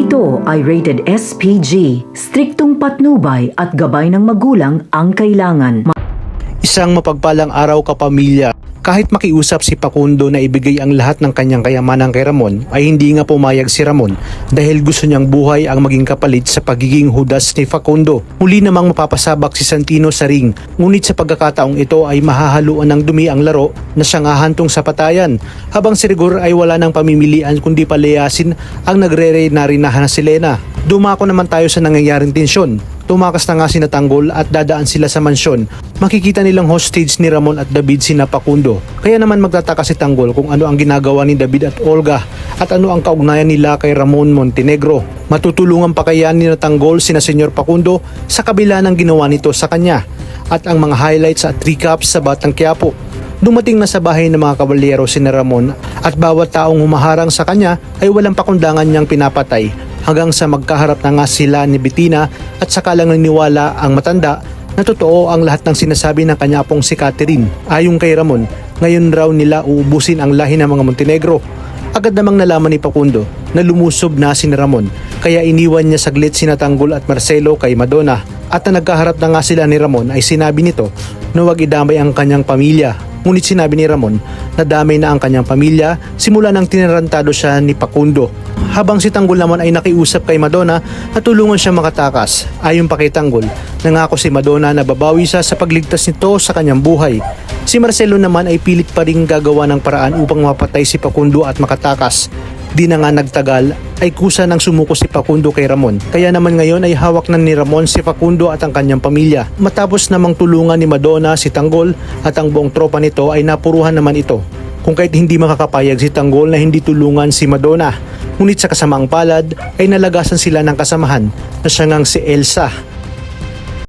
Ito ay rated SPG, striktong patnubay at gabay ng magulang ang kailangan. Isang mapagpalang araw kapamilya. Kahit makiusap si Facundo na ibigay ang lahat ng kanyang kayamanan kay Ramon, ay hindi nga pumayag si Ramon dahil gusto niyang buhay ang maging kapalit sa pagiging hudas ni Facundo. Muli namang mapapasabak si Santino sa ring, ngunit sa pagkakataong ito ay mahahaluan ng dumi ang laro na siyang hahantong sa patayan, habang si Rigor ay wala ng pamimilian kundi palayasin ang nagre-reyna-rinahan na si Lena. Dumako naman tayo sa nangyayaring tensyon. Tumakas na nga si Tanggol at dadaan sila sa mansyon. Makikita nilang hostage ni Ramon at David sina Facundo. Kaya naman magtataka si Tanggol kung ano ang ginagawa ni David at Olga at ano ang kaugnayan nila kay Ramon Montenegro. Matutulungan pa kaya ni Tanggol sina Senyor Facundo sa kabila ng ginawa nito sa kanya? At ang mga highlights at recaps sa Batang Quiapo. Dumating na sa bahay ng mga kabalyero si Ramon at bawat taong humaharang sa kanya ay walang pakundangan niyang pinapatay, hanggang sa magkaharap na nga sila ni Bettina at saka lang naniwala ang matanda na totoo ang lahat ng sinasabi ng kanya pong si Catherine. Ayon kay Ramon, ngayon raw nila uubusin ang lahi ng mga Montenegro. Agad namang nalaman ni Facundo na lumusob na si Ramon, kaya iniwan niya saglit sina Tanggol at Marcelo kay Madonna. At na nagkaharap na nga sila ni Ramon ay sinabi nito na huwag idamay ang kanyang pamilya. Ngunit sinabi ni Ramon na damay na ang kanyang pamilya simula nang tinarantado siya ni Facundo. Habang si Tanggol naman ay nakiusap kay Madonna na tulungan siya makatakas. Ayon pa kay Tanggol, nangako si Madonna na babawi siya sa pagligtas nito sa kanyang buhay. Si Marcelo naman ay pilit pa ring gagawa ng paraan upang mapatay si Facundo at makatakas. Di na nga nagtagal ay kusa nang sumuko si Facundo kay Ramon. Kaya naman ngayon ay hawak na ni Ramon si Facundo at ang kanyang pamilya. Matapos namang tulungan ni Madonna si Tanggol at ang buong tropa nito ay napuruhan naman ito. Kung kahit hindi makakapayag si Tanggol na hindi tulungan si Madonna. Ngunit sa kasamaang palad ay nalagasan sila ng kasamahan na siya ngang si Elsa.